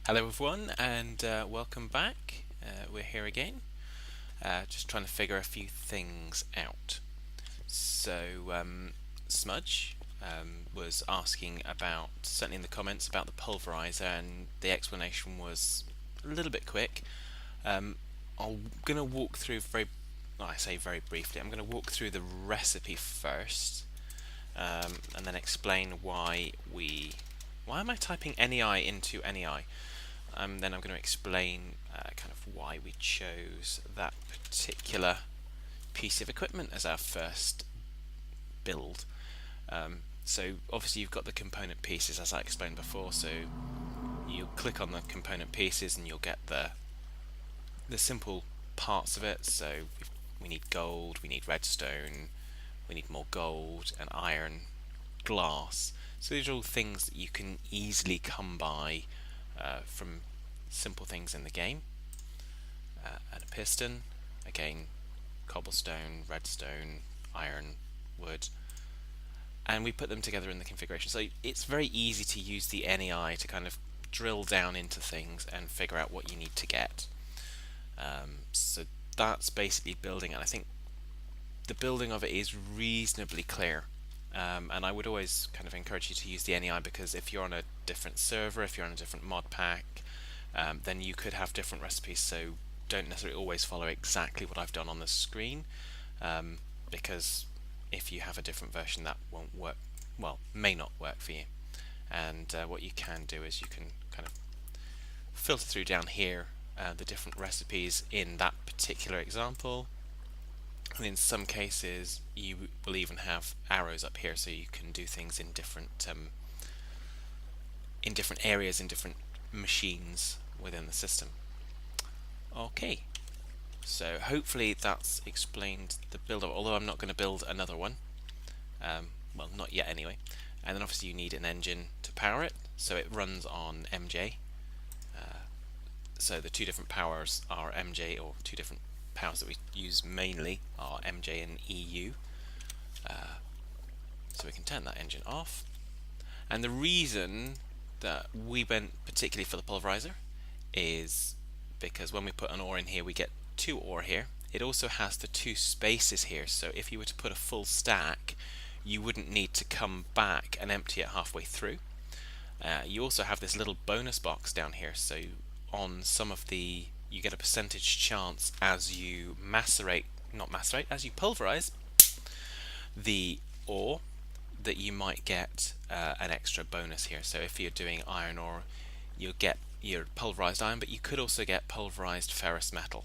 Hello everyone and welcome back. We're here again, just trying to figure a few things out. So Smudge was asking about, certainly in the comments, about the pulverizer, and the explanation was a little bit quick. I'm going to walk through I say very briefly, I'm going to walk through the recipe first, and then explain why am I typing NEI into NEI? Then I'm going to explain kind of why we chose that particular piece of equipment as our first build. So obviously you've got the component pieces as I explained before, so you click on the component pieces and you'll get the simple parts of it. So we need gold, we need redstone, we need more gold and iron, glass. So these are all things that you can easily come by from simple things in the game. And a piston, again, cobblestone, redstone, iron, wood, and we put them together in the configuration. So it's very easy to use the NEI to kind of drill down into things and figure out what you need to get. So that's basically building, and I think the building of it is reasonably clear. And I would always kind of encourage you to use the NEI, because if you're on a different server, if you're on a different mod pack, then you could have different recipes. So don't necessarily always follow exactly what I've done on the screen, because if you have a different version, that won't work, well, may not work for you. And what you can do is you can kind of filter through down here the different recipes in that particular example. And in some cases, you will even have arrows up here, so you can do things in different areas, in different machines within the system. Okay, so hopefully that's explained the build-up. Although I'm not going to build another one, well, not yet anyway. And then obviously you need an engine to power it, so it runs on MJ. So the two different powers are MJ, or two different powers that we use mainly are MJ and EU. So we can turn that engine off. And the reason that we went particularly for the pulverizer is because when we put an ore in here, we get two ore here. It also has the two spaces here, so if you were to put a full stack, you wouldn't need to come back and empty it halfway through. You also have this little bonus box down here, so on some of the, you get a percentage chance as you as you pulverize the ore, that you might get an extra bonus here. So if you're doing iron ore, you'll get your pulverized iron, but you could also get pulverized ferrous metal.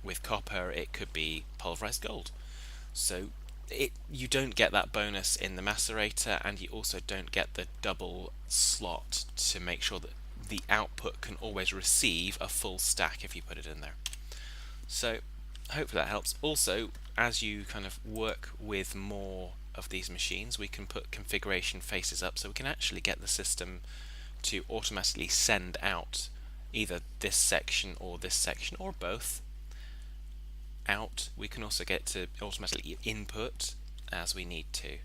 With copper, it could be pulverized gold. So you don't get that bonus in the macerator, and you also don't get the double slot to make sure that the output can always receive a full stack if you put it in there. So hopefully that helps. Also, as you kind of work with more of these machines, we can put configuration faces up, so we can actually get the system to automatically send out either this section or both out. We can also get to automatically input as we need to.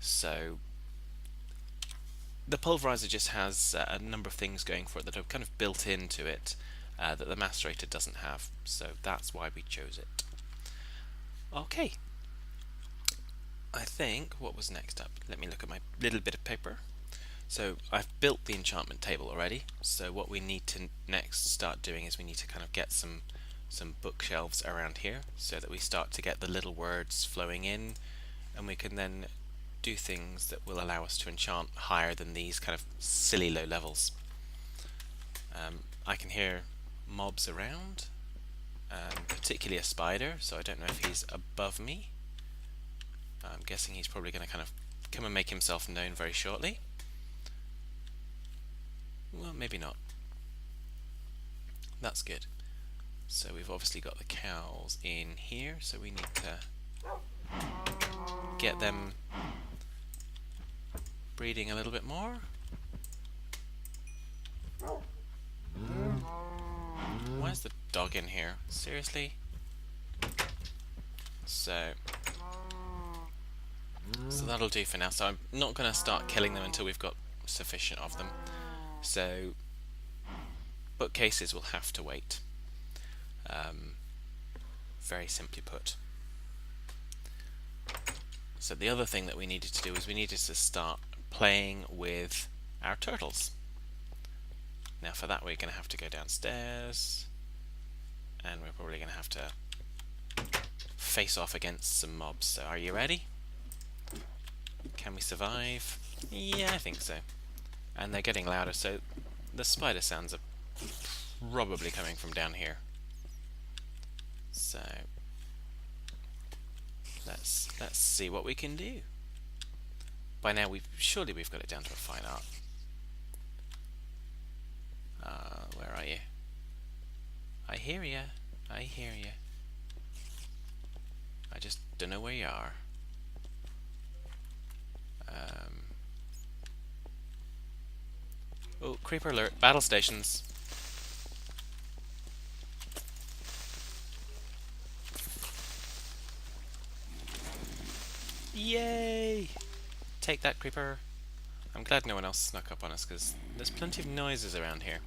So the pulverizer just has a number of things going for it that are kind of built into it that the macerator doesn't have, so that's why we chose it. Okay, I think what was next up, let me look at my little bit of paper. So I've built the enchantment table already, so what we need to next start doing is we need to kind of get some bookshelves around here, so that we start to get the little words flowing in, and we can then do things that will allow us to enchant higher than these kind of silly low levels. I can hear mobs around, particularly a spider, so I don't know if he's above me. I'm guessing he's probably going to kind of come and make himself known very shortly. Well, maybe not. That's good. So we've obviously got the cows in here, so we need to get them breeding a little bit more. Why is the dog in here? Seriously? So that'll do for now. So I'm not going to start killing them until we've got sufficient of them. So bookcases will have to wait. Very simply put. So the other thing that we needed to do is we needed to start playing with our turtles. Now for that we're going to have to go downstairs, and we're probably going to have to face off against some mobs. So are you ready? Can we survive? Yeah, I think so. And they're getting louder, so the spider sounds are probably coming from down here. So let's see what we can do. By now surely we've got it down to a fine art. Where are you? I hear ya. I hear ya. I just don't know where you are. Oh, creeper alert! Battle stations. Yay! Take that, creeper. I'm glad no one else snuck up on us, because there's plenty of noises around here.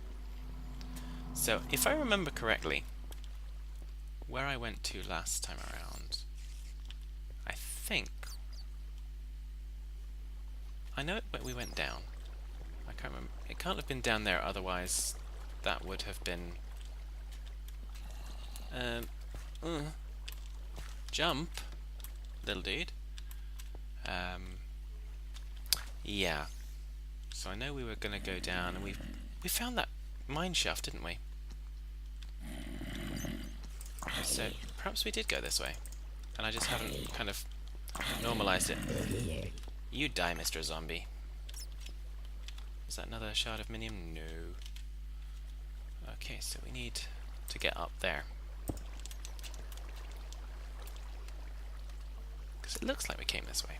So, if I remember correctly, where I went to last time around, I think I know we went down. I can't remember. It can't have been down there, otherwise that would have been jump, little dude. Yeah. So I know we were going to go down, and we found that mine shaft, didn't we? So perhaps we did go this way, and I just haven't kind of normalized it. You die, Mr. Zombie. Is that another shard of minium? No. Okay, so we need to get up there, because it looks like we came this way.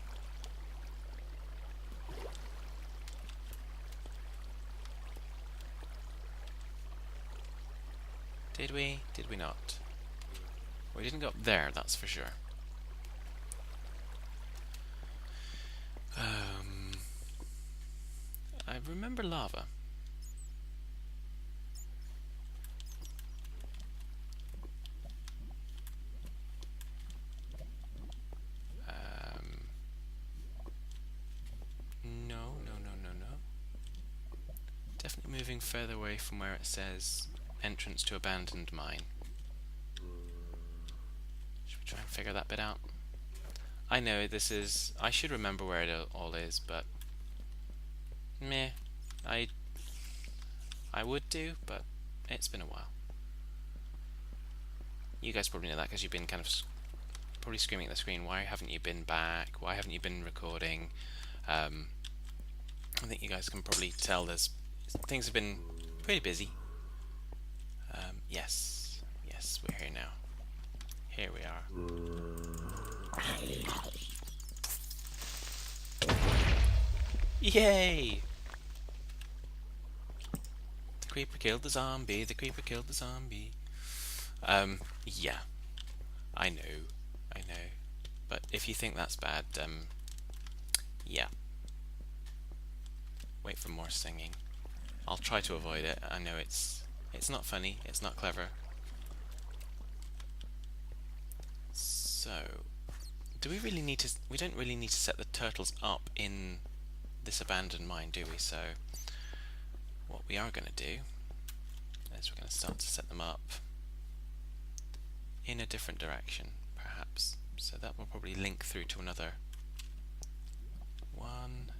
Did we? Did we not? We didn't go up there, that's for sure. I remember lava. No. Definitely moving further away from where it says entrance to abandoned mine. Should we try and figure that bit out? I know this is... I should remember where it all is, but... meh. I would do, but it's been a while. You guys probably know that because you've been kind of probably screaming at the screen, why haven't you been back? Why haven't you been recording? I think you guys can probably tell things have been pretty busy. Yes, we're here now. Here we are. Yay! The creeper killed the zombie. The creeper killed the zombie. Yeah. I know. But if you think that's bad, yeah. Wait for more singing. I'll try to avoid it. I know it's not funny. It's not clever. So, do we really need to... we don't really need to set the turtles up in this abandoned mine, do we? So, what we are going to do is we're going to start to set them up in a different direction, perhaps. So that will probably link through to another one.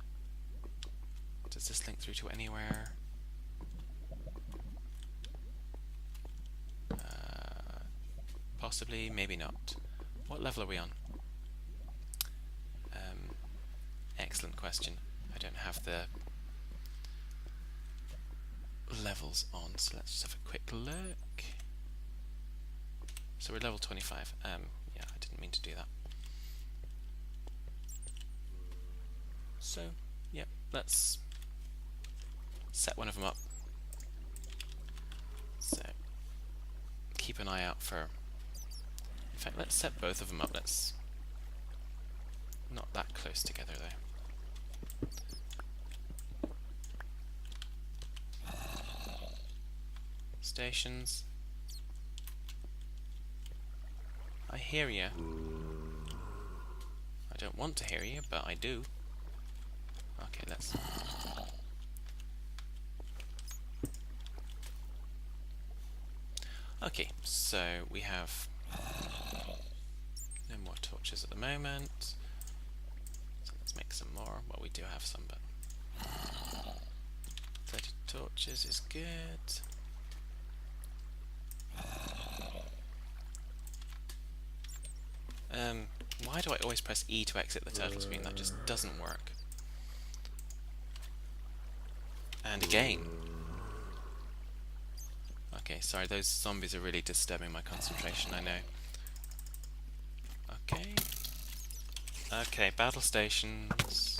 Does this link through to anywhere? Possibly, maybe not. What level are we on? Excellent question. I don't have the levels on, so let's just have a quick look. So we're level 25. Yeah, I didn't mean to do that. So, yeah, let's set one of them up. So, keep an eye out for... in fact, let's set both of them up. Let's... not that close together, though. stations. I hear you. I don't want to hear you, but I do. Okay, let's... Okay, so we have no more torches at the moment. So let's make some more. Well, we do have some, but 30 torches is good. Why do I always press E to exit the turtle screen? That just doesn't work. And again. Okay, sorry, those zombies are really disturbing my concentration, I know. Okay. Okay, battle stations.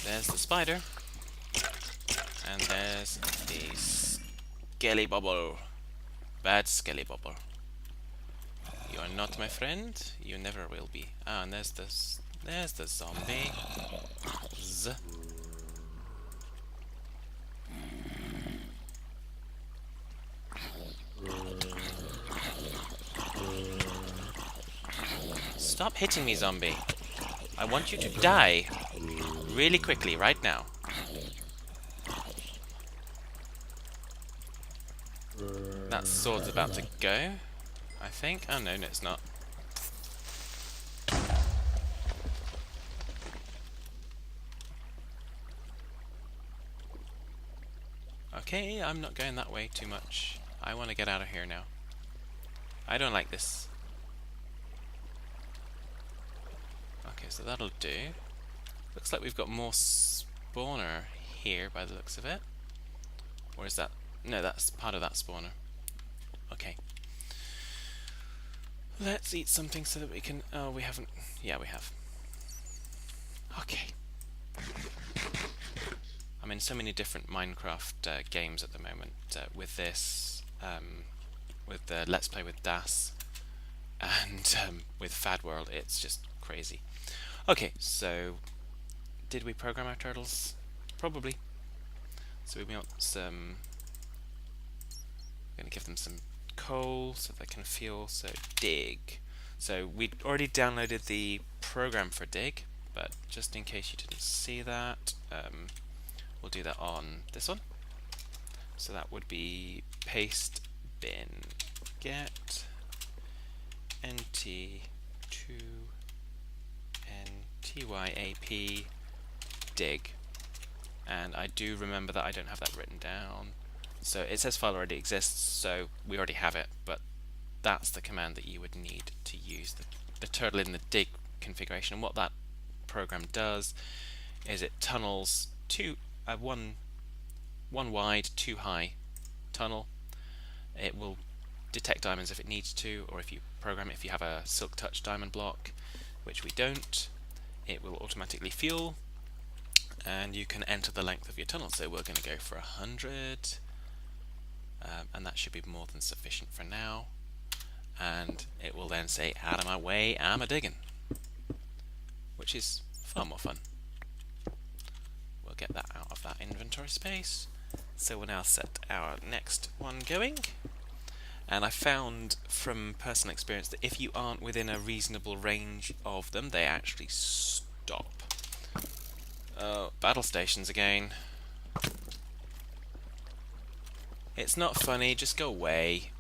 There's the spider. And there's the skelly bubble. Bad skelly bubble. You are not my friend. You never will be. Ah, and there's the zombie. Z. Stop hitting me, zombie. I want you to die really quickly, right now. That sword's about to go, I think. Oh no, it's not. Okay, I'm not going that way too much. I want to get out of here now. I don't like this. Okay, so that'll do. Looks like we've got more spawner here by the looks of it. Or is that... No, that's part of that spawner. Okay. Let's eat something so that we can... Oh, we haven't... Yeah, we have. Okay. I'm in so many different Minecraft games at the moment with this, with the Let's Play with Das, and with Fad World. It's just crazy. Okay, so did we program our turtles? Probably. So we want some... We're going to give them some coal so they can fuel. So dig. So we already downloaded the program for dig, but just in case you didn't see that, we'll do that on this one. So that would be paste bin get nt2 ntyap dig. And I do remember that I don't have that written down. So it says file already exists, so we already have it, but that's the command that you would need to use the turtle in the dig configuration. And what that program does is it tunnels one wide, 2 high tunnel. It will detect diamonds if it needs to, or if you program it, if you have a silk touch diamond block, which we don't, it will automatically fuel, and you can enter the length of your tunnel. So we're going to go for 100, and that should be more than sufficient for now. And it will then say, out of my way, I'm a digging, which is far more fun. We'll get that out of that inventory space. So we'll now set our next one going. And I found from personal experience that if you aren't within a reasonable range of them, they actually stop. Battle stations again. It's not funny, just go away.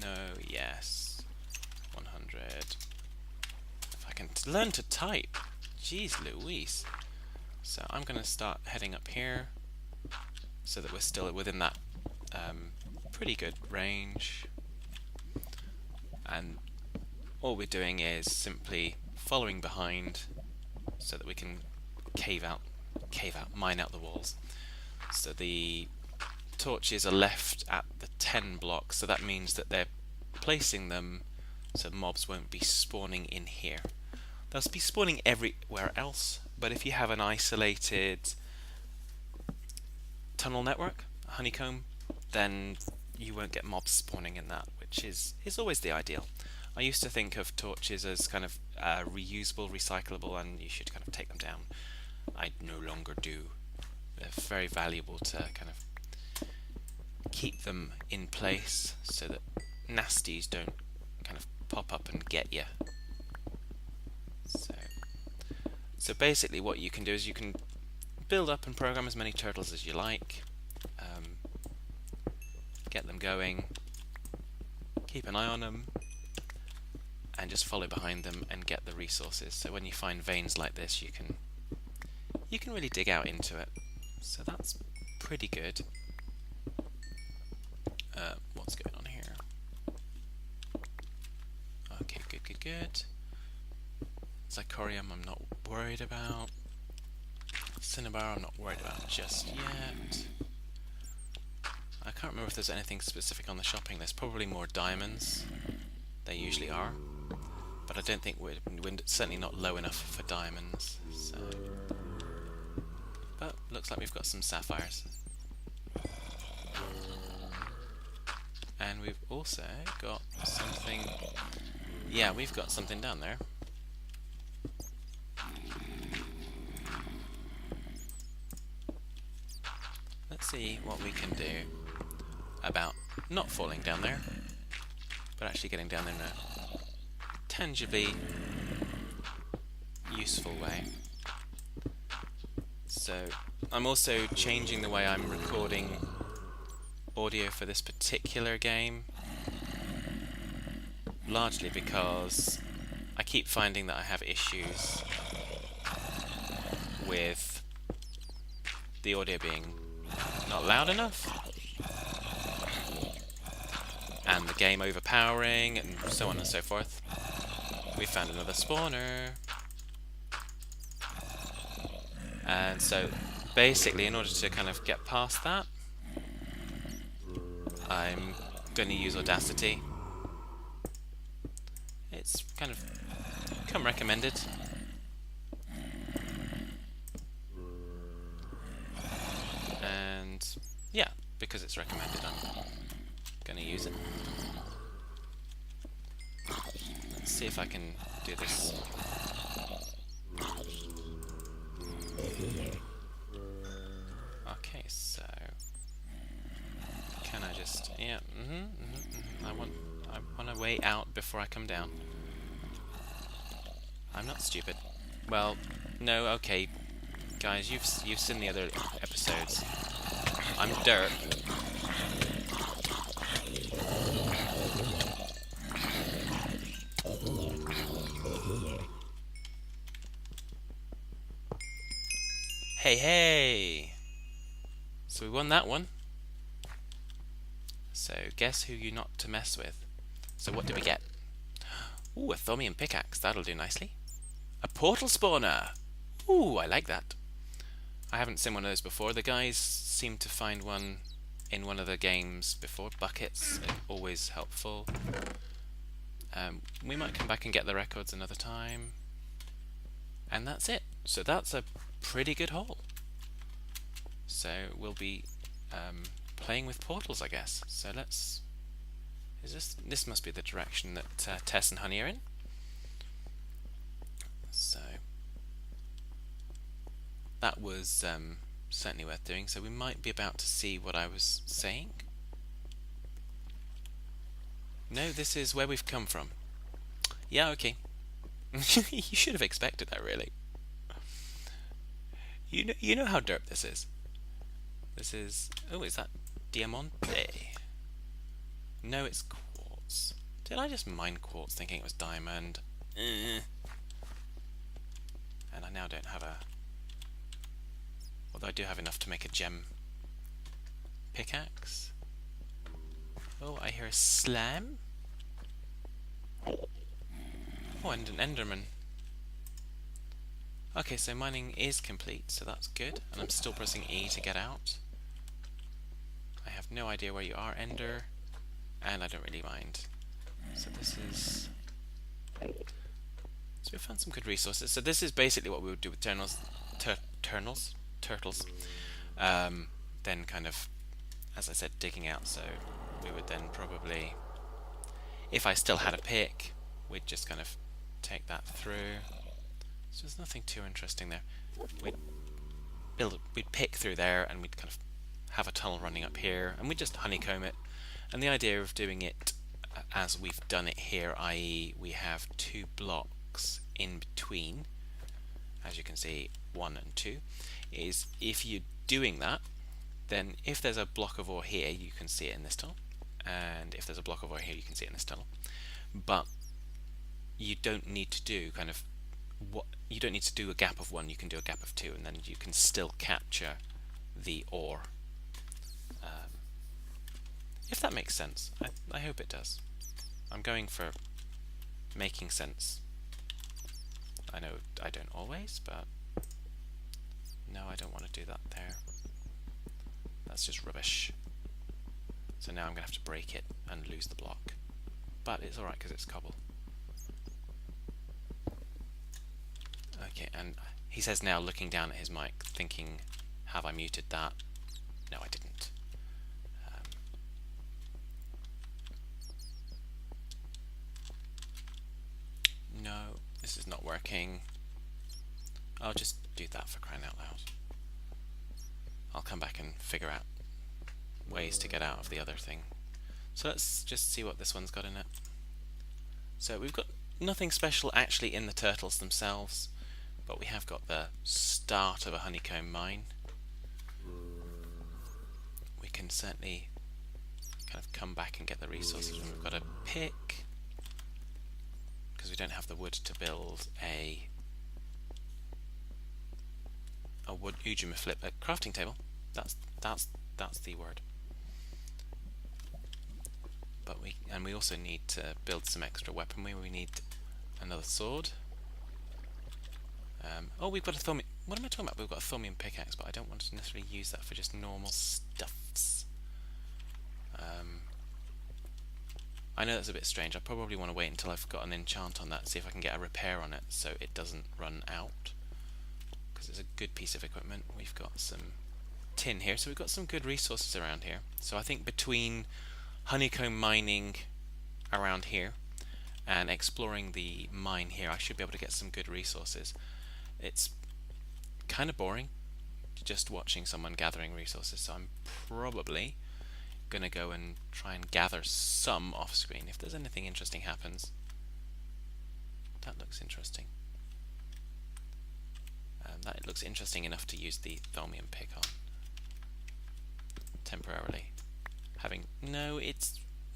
No, yes. 100. If I can learn to type. Jeez Louise. So I'm going to start heading up here so that we're still within that pretty good range. And all we're doing is simply following behind so that we can mine out the walls. So the torches are left at the 10 blocks, so that means that they're placing them so mobs won't be spawning in here. They'll be spawning everywhere else, but if you have an isolated tunnel network, a honeycomb, then you won't get mobs spawning in that, which is always the ideal. I used to think of torches as kind of reusable, recyclable, and you should kind of take them down. I no longer do. They're very valuable to kind of keep them in place so that nasties don't kind of pop up and get you. So basically what you can do is you can build up and program as many turtles as you like, get them going, keep an eye on them, and just follow behind them and get the resources. So when you find veins like this, you can really dig out into it. So that's pretty good. What's going on here? Okay, good. Zirconium I'm not worried about. Cinnabar I'm not worried about just yet. I can't remember if there's anything specific on the shopping list. Probably more diamonds. They usually are. But I don't think we're certainly not low enough for diamonds. So. But looks like we've got some sapphires. And we've also got something... Yeah, we've got something down there. Let's see what we can do about not falling down there, but actually getting down there in a tangibly useful way. So I'm also changing the way I'm recording audio for this particular game, largely because I keep finding that I have issues with the audio being not loud enough and the game overpowering and so on and so forth. We found another spawner, and so basically in order to kind of get past that, I'm going to use Audacity. It's kind of come recommended. And yeah, because it's recommended, I'm going to use it. Let's see if I can do this. Okay, so can I just... Yeah, I want to wait out before I come down. I'm not stupid. Well, no, okay, guys, you've seen the other episodes. I'm dirt. Hey! So we won that one. So guess who you're not to mess with. So what do we get? Ooh, a thaumium pickaxe. That'll do nicely. A portal spawner. Ooh, I like that. I haven't seen one of those before. The guys seem to find one in one of the games before. Buckets, always helpful. We might come back and get the records another time. And that's it. So that's a pretty good haul. So we'll be playing with portals, I guess. So let's... This must be the direction that Tess and Honey are in. So that was certainly worth doing. So we might be about to see what I was saying. No, this is where we've come from. Yeah, okay. You should have expected that, really. You know how derp this is. This is... Oh, is that Diamante? No, it's quartz. Did I just mine quartz thinking it was diamond? And I now don't have a... Although I do have enough to make a gem pickaxe. Oh, I hear a slam. Oh, and an enderman. Okay, so mining is complete, so that's good. And I'm still pressing E to get out. I have no idea where you are, Ender. And I don't really mind. So this is... So we found some good resources. So this is basically what we would do with turtles. Then kind of, as I said, digging out. So we would then probably, if I still had a pick, we'd just kind of take that through. So there's nothing too interesting there. We'd pick through there, and we'd kind of have a tunnel running up here, and we'd just honeycomb it. And the idea of doing it as we've done it here, i.e. we have 2 blocks in between, as you can see 1 and 2, is if you're doing that, then if there's a block of ore here, you can see it in this tunnel, and if there's a block of ore here, you can see it in this tunnel. But you don't need to do you don't need to do a gap of 1, you can do a gap of 2, and then you can still capture the ore. If that makes sense. I hope it does. I'm going for making sense. I know I don't always, but no, I don't want to do that there. That's just rubbish. So now I'm going to have to break it and lose the block. But it's alright because it's cobble. Okay, and he says now, looking down at his mic, thinking, have I muted that? No, I didn't. No, this is not working. I'll just do that for crying out loud. I'll come back and figure out ways to get out of the other thing. So let's just see what this one's got in it. So we've got nothing special actually in the turtles themselves, but we have got the start of a honeycomb mine. We can certainly kind of come back and get the resources when we've got a pick, because we don't have the wood to build a wood flip a crafting table. That's the word. But we also need to build some extra weaponry. We need another sword. Oh, we've got a thaumium. What am I talking about? We've got a thaumium pickaxe, but I don't want to necessarily use that for just normal stuffs. I know that's a bit strange. I probably want to wait until I've got an enchant on that and see if I can get a repair on it so it doesn't run out, because it's a good piece of equipment. We've got some tin here, so we've got some good resources around here. So I think between honeycomb mining around here and exploring the mine here, I should be able to get some good resources. It's kind of boring just watching someone gathering resources, so I'm probably gonna go and try and gather some off screen. If there's anything interesting happens, that looks interesting. That looks interesting enough to use the thaumium pick on temporarily.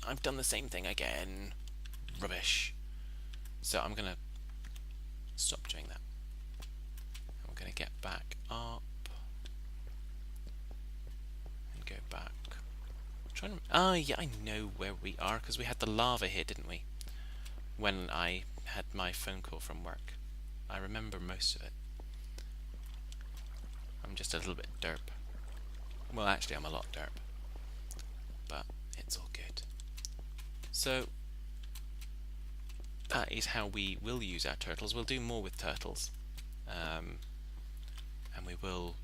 I've done the same thing again. Rubbish. So I'm gonna stop doing that. I'm gonna get back up and go back. Yeah, I know where we are, because we had the lava here, didn't we? When I had my phone call from work. I remember most of it. I'm just a little bit derp. Well, actually, I'm a lot derp. But it's all good. So that is how we will use our turtles. We'll do more with turtles. And we will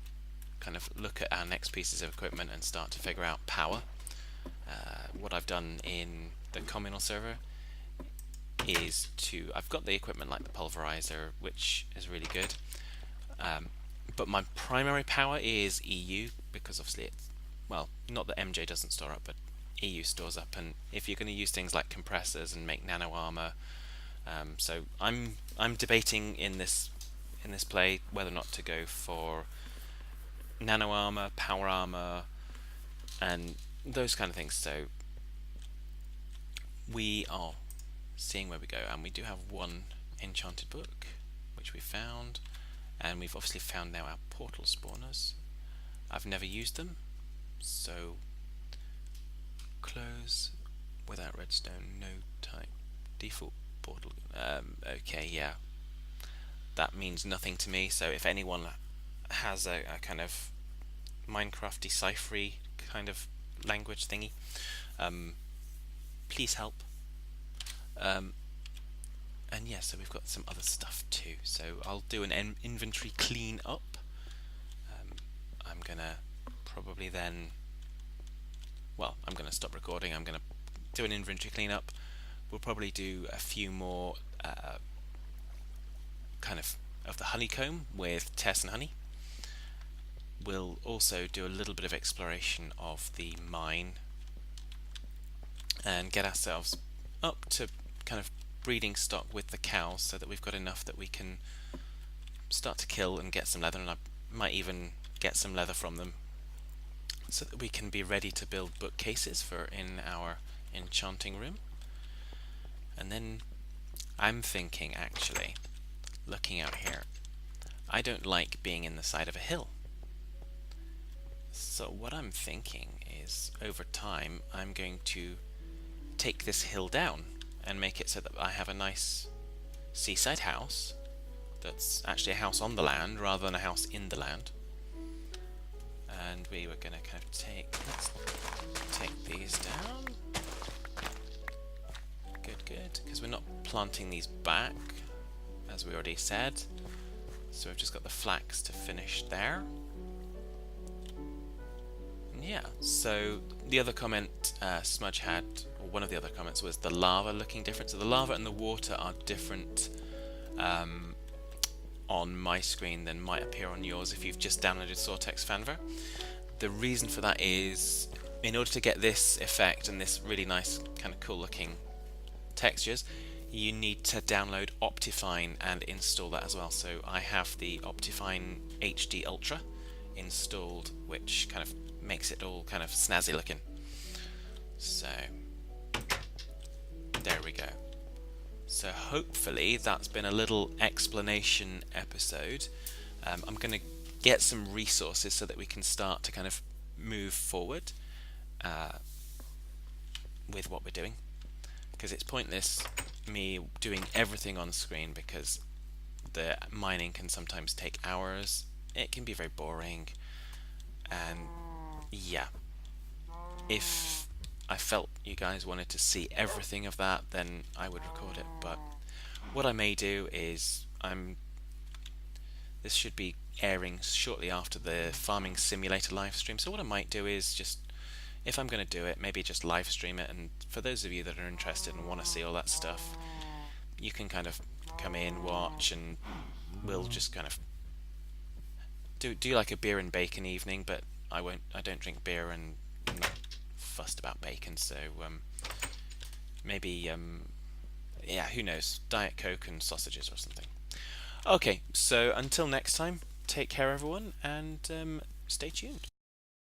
kind of look at our next pieces of equipment and start to figure out power. What I've done in the communal server is I've got the equipment like the pulveriser, which is really good, but my primary power is EU, because obviously it's, well, not that MJ doesn't store up, but EU stores up, and if you're going to use things like compressors and make nano armor, so I'm debating in this play whether or not to go for nano armor, power armor, and those kind of things. So we are seeing where we go, and we do have one enchanted book which we found, and we've obviously found now our portal spawners. I've never used them, so close without redstone, no type, default portal. Okay, yeah, that means nothing to me. So if anyone has a kind of Minecraft deciphery kind of language thingy, please help. And yeah, so we've got some other stuff too. So I'll do an inventory clean up. I'm gonna probably then, well, I'm gonna stop recording. I'm gonna do an inventory clean up. we'll probably do a few more kind of the honeycomb with Tess and Honey. We'll also do a little bit of exploration of the mine and get ourselves up to kind of breeding stock with the cows so that we've got enough that we can start to kill and get some leather, and I might even get some leather from them so that we can be ready to build bookcases for in our enchanting room. And then I'm thinking, actually, looking out here, I don't like being in the side of a hill. So what I'm thinking is, over time, I'm going to take this hill down and make it so that I have a nice seaside house that's actually a house on the land rather than a house in the land. And we were going to kind of let's take these down. Good, because we're not planting these back, as we already said. So we've just got the flax to finish there. Yeah, so the other comment Smudge had, or one of the other comments, was the lava looking different. So the lava and the water are different on my screen than might appear on yours if you've just downloaded Soartex Fanver. The reason for that is, in order to get this effect and this really nice kind of cool looking textures, you need to download Optifine and install that as well. So I have the Optifine HD Ultra installed, which kind of makes it all kind of snazzy looking. So there we go. So hopefully that's been a little explanation episode. I'm going to get some resources so that we can start to kind of move forward with what we're doing, because it's pointless me doing everything on screen, because the mining can sometimes take hours. It can be very boring, and yeah, if I felt you guys wanted to see everything of that, then I would record it. But what I may do is, this should be airing shortly after the Farming Simulator live stream, so what I might do is just, if I'm going to do it, maybe just live stream it, and for those of you that are interested and want to see all that stuff, you can kind of come in, watch, and we'll just kind of do like a beer and bacon evening. But I don't drink beer, and I'm not fussed about bacon, so maybe yeah, who knows, Diet Coke and sausages or something. Okay, so until next time, take care everyone, and stay tuned.